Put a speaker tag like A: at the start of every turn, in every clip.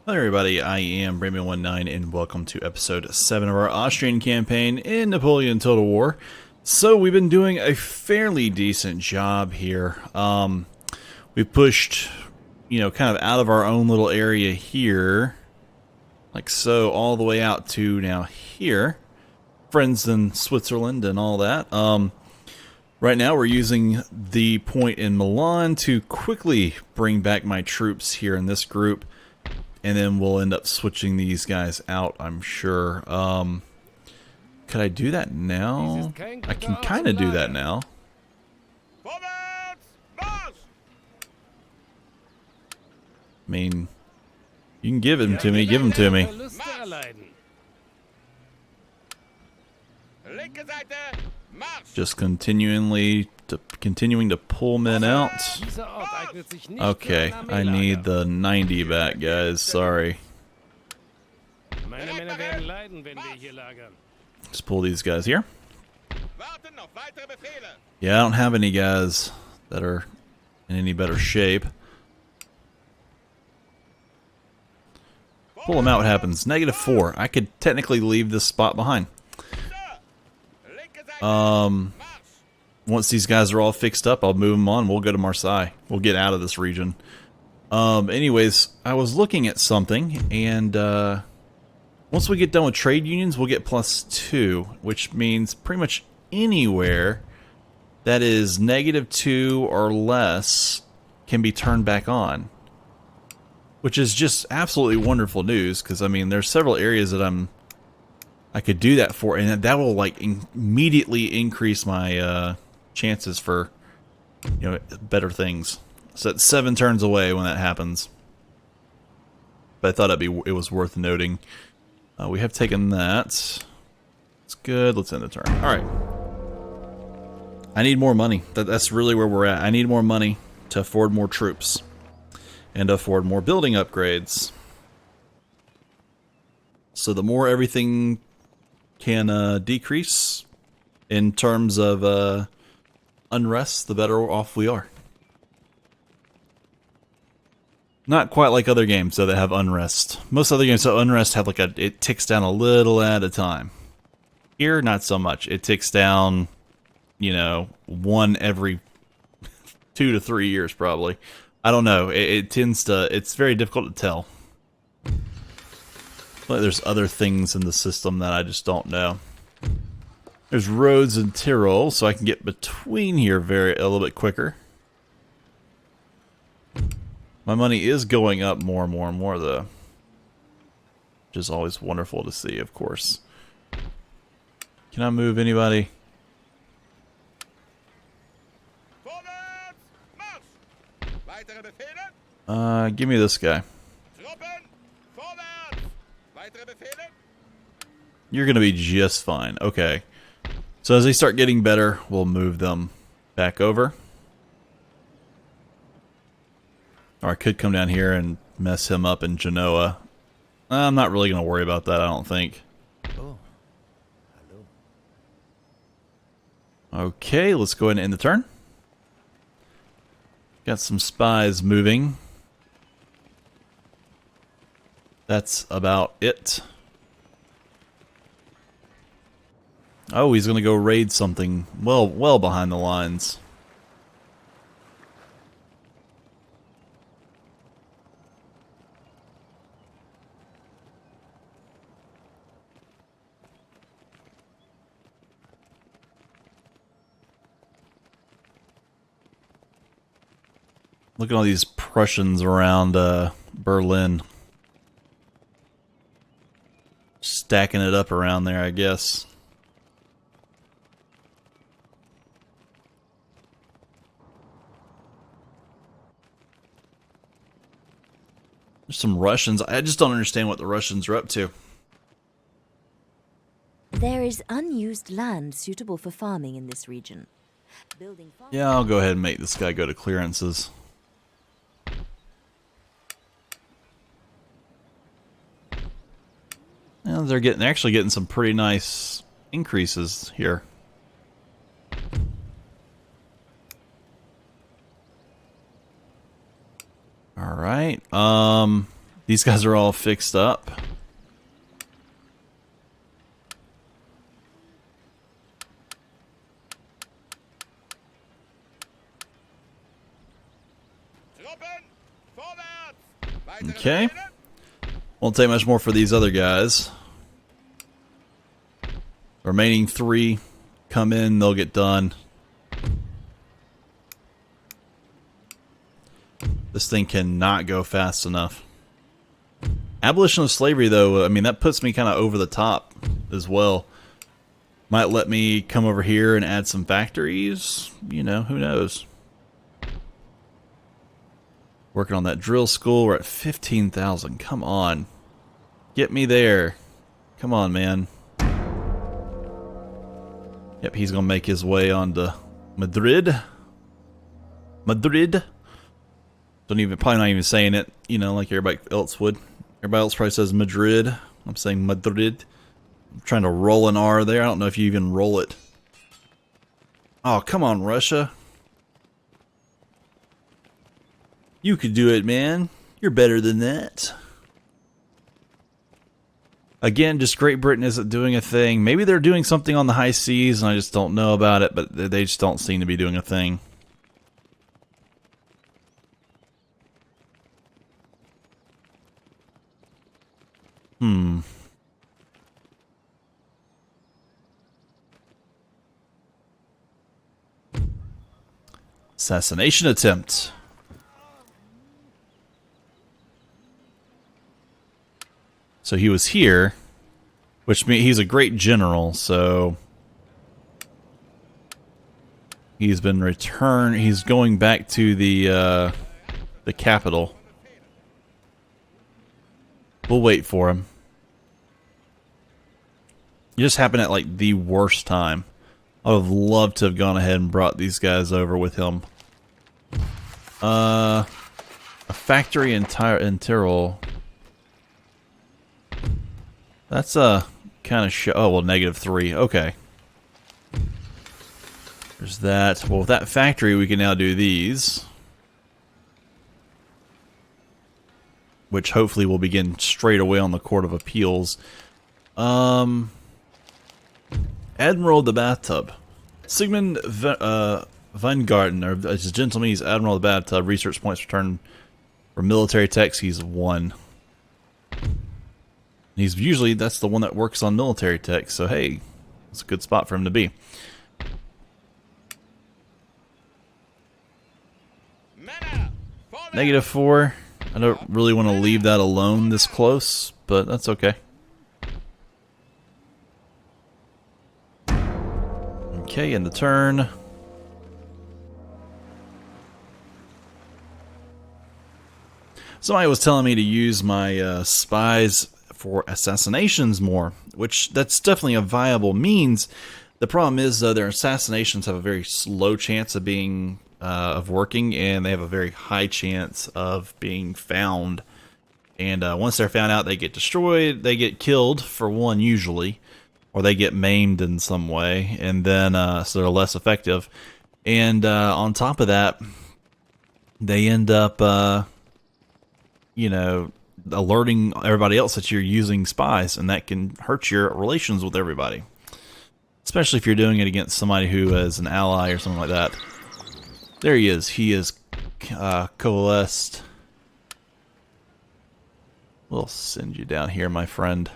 A: Hello everybody, I am Brayman19 and welcome to episode 7 of our Austrian campaign in Napoleon Total War. So we've been doing a fairly decent job here. We've pushed, kind of out of our own little area here, like so, all the way out to now here. Friends in Switzerland and all that. Right now we're using the point in Milan to quickly bring back my troops here in this group. And then we'll end up switching these guys out, I'm sure. Could I do that now? I can kind of do that now. I mean, you can give him to me. Give him to me. Just continuing to pull men out. Okay, I need the 90 back, guys. Sorry. Let's pull these guys here. Yeah, I don't have any guys that are in any better shape. Pull them out, what happens? -4. I could technically leave this spot behind. Once these guys are all fixed up, I'll move them on. We'll go to Marseille. We'll get out of this region. Anyways, I was looking at something, and once we get done with trade unions, we'll get +2, which means pretty much anywhere that is -2 or less can be turned back on. Which is just absolutely wonderful news, because I mean, there's several areas that I could do that for, and that will like immediately increase my chances for better things. So it's 7 turns away when that happens. But I thought it was worth noting. We have taken that. It's good. Let's end the turn. All right. I need more money. That's really where we're at. I need more money to afford more troops and afford more building upgrades. So the more everything can decrease in terms of unrest, the better off we are. Not quite like other games though that have unrest. Most other games that unrest have it ticks down a little at a time. Here, not so much. It ticks down, one every 2 to 3 years probably. I don't know. It's very difficult to tell. But there's other things in the system that I just don't know. There's roads in Tyrol, so I can get between here a little bit quicker. My money is going up more and more and more, though. Which is always wonderful to see, of course. Can I move anybody? Give me this guy. You're gonna be just fine. Okay. So as they start getting better, we'll move them back over. Or I could come down here and mess him up in Genoa. I'm not really gonna worry about that, I don't think.
B: Oh. Hello.
A: Okay, let's go ahead and end the turn. Got some spies moving. That's about it. Oh, he's gonna go raid something well behind the lines. Look at all these Prussians around Berlin. Stacking it up around there, I guess. There's some Russians. I just don't understand what the Russians are up to.
C: There is unused land suitable for farming in this region.
A: Yeah, I'll go ahead and make this guy go to clearances. Well, they're actually getting some pretty nice increases here. All right. These guys are all fixed up. Okay. Won't take much more for these other guys. Remaining 3 come in, they'll get done. This thing cannot go fast enough. Abolition of slavery, though, I mean, that puts me kind of over the top as well. Might let me come over here and add some factories. You know, who knows? Working on that drill school. We're at 15,000. Come on. Get me there. Come on, man. Yep, he's going to make his way on to Madrid. Madrid. Probably not even saying it, you know, like everybody else would. Everybody else probably says Madrid. I'm saying Madrid. I'm trying to roll an R there. I don't know if you even roll it. Oh, come on, Russia. You could do it, man. You're better than that. Again, just Great Britain isn't doing a thing. Maybe they're doing something on the high seas and I just don't know about it, but they just don't seem to be doing a thing. Assassination attempt. So he was here, which means he's a great general, so he's been returned. He's going back to the capital. We'll wait for him. It just happened at like the worst time. I would have loved to have gone ahead and brought these guys over with him. A factory in Tyrol. That's a kind of show. Oh, well, -3. Okay. There's that. Well, with that factory, we can now do these. Which hopefully will begin straight away on the Court of Appeals. Admiral of the Bathtub. Sigmund Weingarten, or as gentleman, he's Admiral of the Bathtub. Research points returned for military techs. He's 1. He's usually, that's the one that works on military tech, so hey, it's a good spot for him to be. -4. I don't really want to leave that alone this close, but that's okay. Okay, in the turn. Somebody was telling me to use my spies for assassinations more, which that's definitely a viable means. The problem is their assassinations have a very slow chance of being of working, and they have a very high chance of being found. And once they're found out, they get destroyed, they get killed for one usually, or they get maimed in some way, and then so they're less effective. And on top of that, they end up you know, alerting everybody else that you're using spies, and that can hurt your relations with everybody. Especially if you're doing it against somebody who is an ally or something like that. There he is. He is coalesced. We'll send you down here, my friend.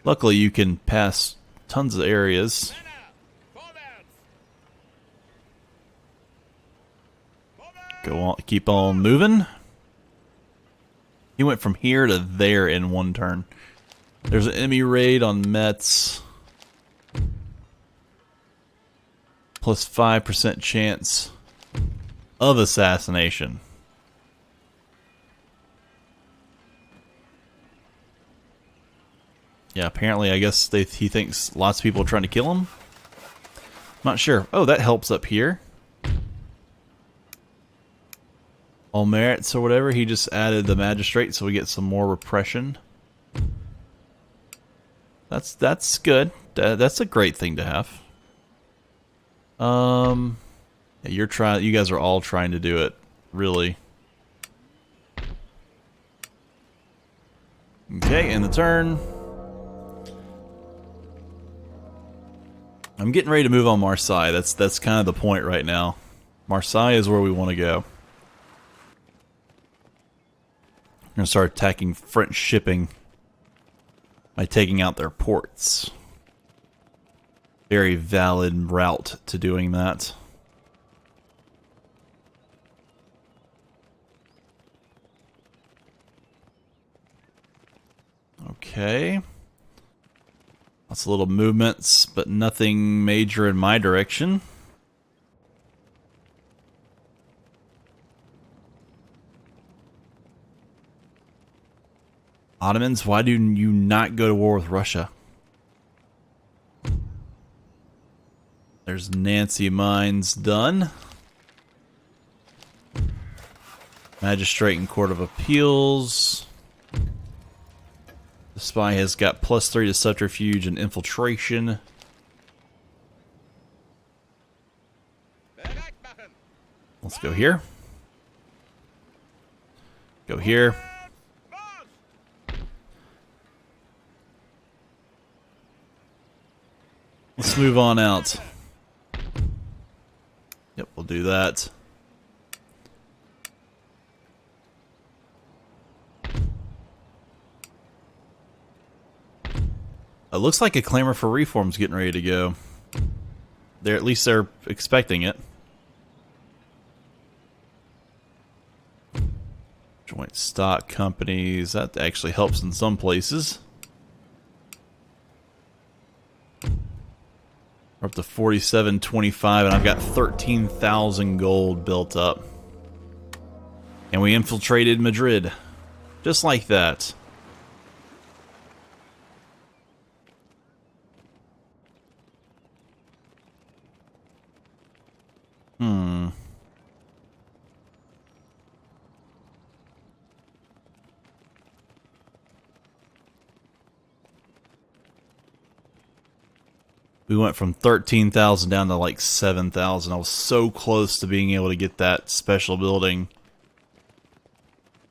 A: Luckily, you can pass tons of areas. Go on, keep on moving. He went from here to there in one turn. There's an enemy raid on Metz. Plus 5% chance of assassination. Yeah, apparently I guess he thinks lots of people are trying to kill him. Not sure. Oh, that helps up here. All merits or whatever, he just added the magistrate so we get some more repression. That's good. That's a great thing to have. Yeah, you guys are all trying to do it, really. Okay, end the turn. I'm getting ready to move on Marseille. That's kind of the point right now. Marseille is where we want to go. I'm going to start attacking French shipping by taking out their ports. Very valid route to doing that. Okay. Lots of little movements, but nothing major in my direction. Ottomans, why do you not go to war with Russia? There's Nancy Mines done. Magistrate and Court of Appeals. The spy has got +3 to subterfuge and infiltration. Let's go here. Go here. Let's move on out. Yep, we'll do that. It looks like a clamor for reform's getting ready to go. At least they're expecting it. Joint stock companies, that actually helps in some places. We're up to 4725 and I've got 13,000 gold built up. And we infiltrated Madrid. Just like that. We went from 13,000 down to like 7,000. I was so close to being able to get that special building.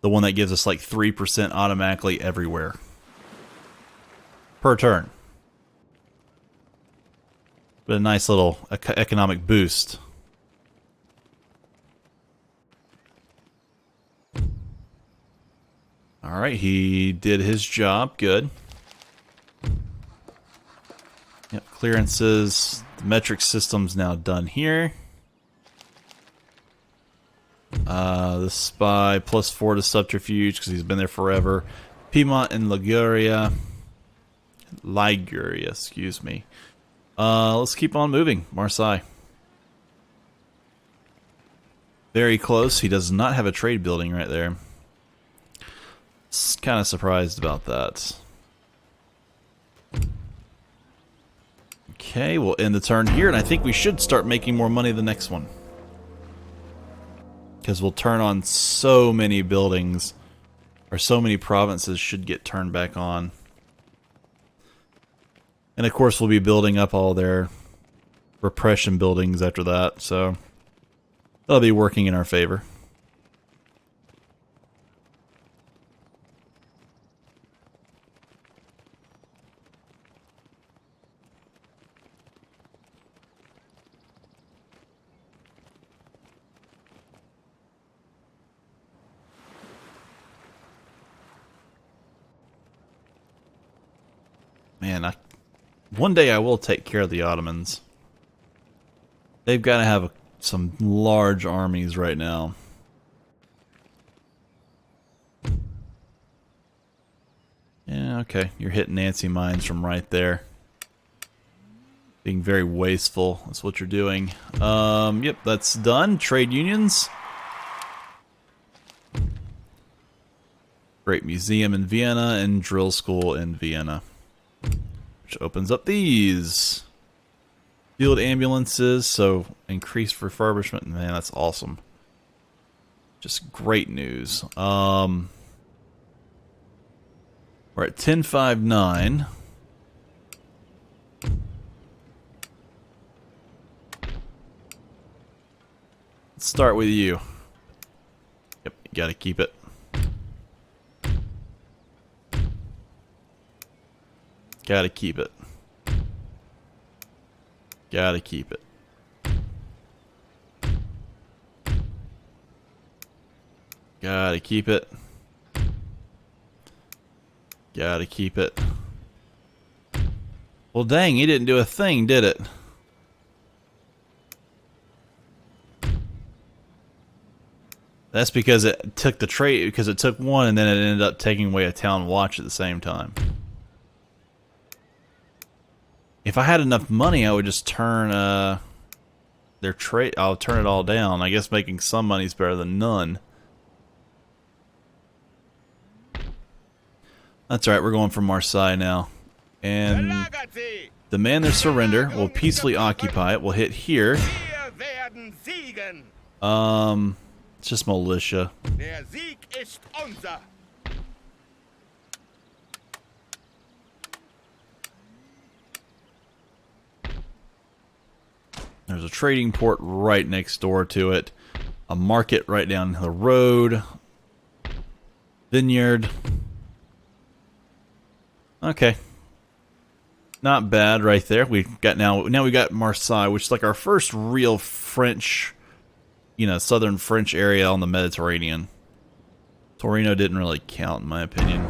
A: The one that gives us like 3% automatically everywhere. Per turn. But a nice little economic boost. Alright, he did his job. Good. Yep, clearances. The metric system's now done here. The spy +4 to subterfuge because he's been there forever. Piedmont and Liguria. Excuse me. Let's keep on moving. Marseille. Very close. He does not have a trade building right there. Kind of surprised about that. Okay, we'll end the turn here, and I think we should start making more money the next one. Because we'll turn on so many buildings, or so many provinces should get turned back on. And of course we'll be building up all their repression buildings after that, so that'll be working in our favor. Man, one day I will take care of the Ottomans. They've got to have some large armies right now. Yeah, okay. You're hitting Nancy Mines from right there. Being very wasteful. That's what you're doing. Yep, that's done. Trade unions. Great Museum in Vienna and Drill School in Vienna. Which opens up these. Field ambulances, so increased refurbishment. Man, that's awesome. Just great news. We're at 1059. Let's start with you. Yep, you gotta keep it. Gotta keep it. Gotta keep it. Gotta keep it. Gotta keep it. Well, dang, he didn't do a thing, did it? That's because it took the trade, because it took one and then it ended up taking away a town watch at the same time. If I had enough money, I would just turn their trade. I'll turn it all down. I guess making some money is better than none. That's right. We're going for Marseille now, and demand their surrender. We'll peacefully occupy it. We'll hit here. It's just militia. There's a trading port right next door to it. A market right down the road. Vineyard. Okay. Not bad right there. We got now we got Marseille, which is like our first real French, you know, southern French area on the Mediterranean. Torino didn't really count in my opinion.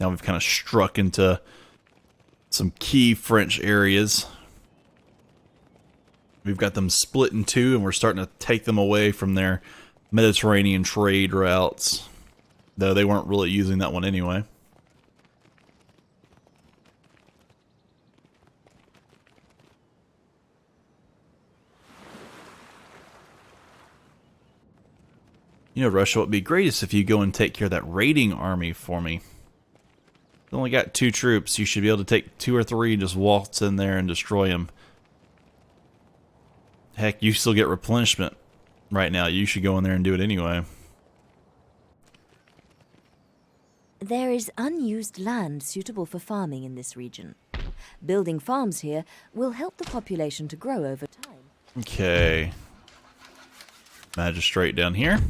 A: Now we've kind of struck into some key French areas. We've got them split in two, and we're starting to take them away from their Mediterranean trade routes. Though they weren't really using that one anyway. You know, Russia, what would be greatest if you go and take care of that raiding army for me. You only got 2 troops. You should be able to take 2 or 3 and just waltz in there and destroy them. Heck, you still get replenishment right now. You should go in there and do it anyway.
C: There is unused land suitable for farming in this region. Building farms here will help the population to grow over time.
A: Okay. Magistrate down here.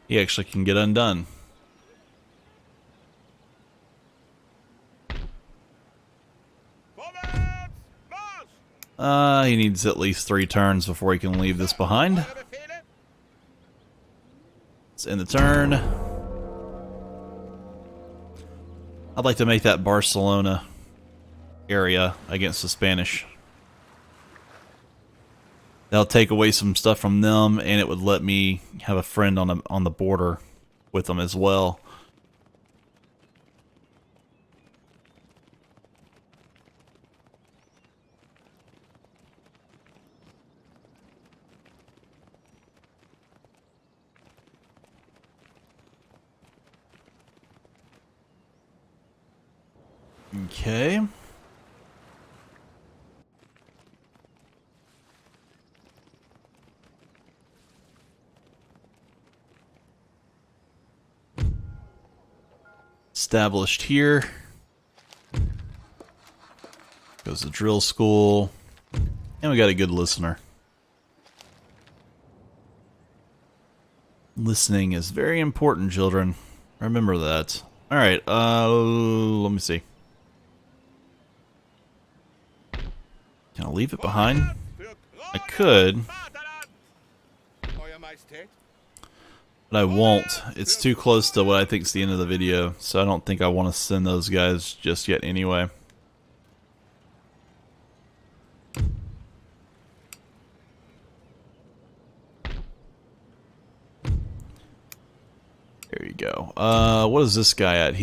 A: He actually can get undone. He needs at least 3 turns before he can leave this behind. Let's end the turn. I'd like to make that Barcelona area against the Spanish. That'll take away some stuff from them, and it would let me have a friend on the border with them as well. Okay. Established here. Goes to drill school. And we got a good listener. Listening is very important, children. Remember that. Alright, let me see. Can I leave it behind? I could. But I won't. It's too close to what I think is the end of the video, so I don't think I want to send those guys just yet anyway. There you go. What is this guy at?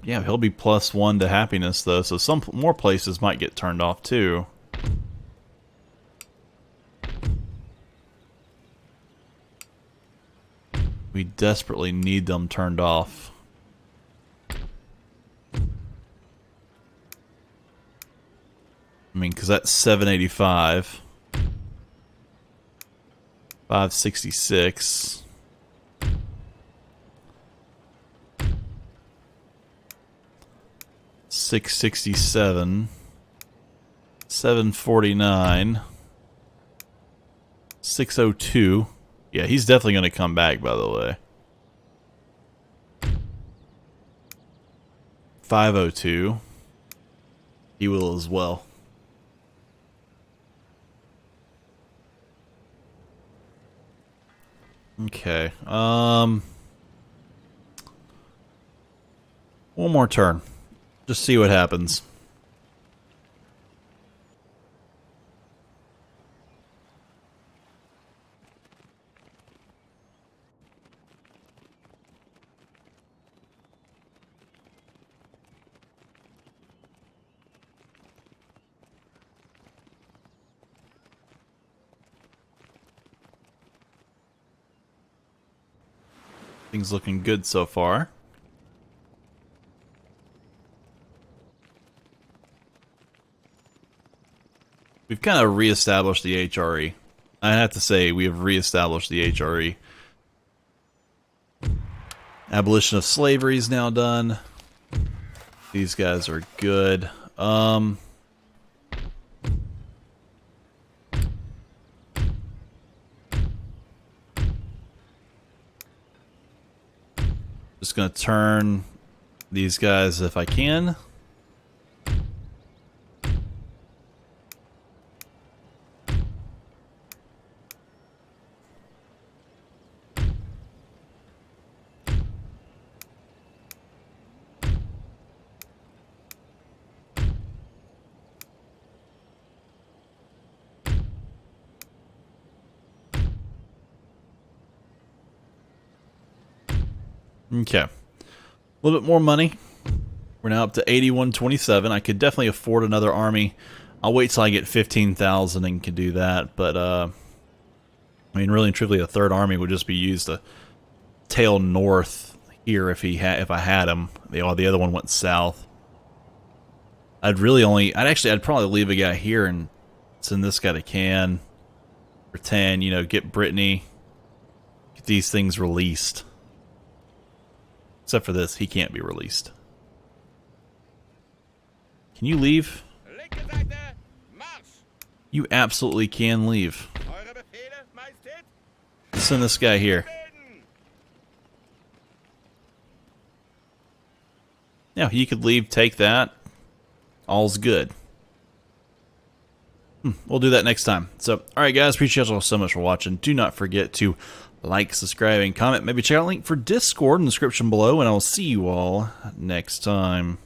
A: Yeah, he'll be +1 to happiness though, so some more places might get turned off too. We desperately need them turned off. I mean, because that's 785. 566. $667, $749, 602. Yeah, he's definitely going to come back, by the way. 502. He will as well. Okay. One more turn. Just see what happens. Things looking good so far. We've kind of reestablished the HRE. I have to say, we have reestablished the HRE. Abolition of slavery is now done. These guys are good. Just gonna turn these guys if I can. Okay. A little bit more money. We're now up to 8127. I could definitely afford another army. I'll wait till I get 15,000 and can do that. But, I mean, really and truly, a third army would just be used to tail north here if I had him. The other one went south. I'd probably leave a guy here and send this guy to Cannes for 10, you know, get Brittany, get these things released. Except for this, he can't be released. Can you leave? You absolutely can leave. Send this guy here. Yeah, you could leave, take that. All's good. We'll do that next time. So, alright guys, appreciate you all so much for watching. Do not forget to like, subscribe, and comment. Maybe check out a link for Discord in the description below, and I'll see you all next time.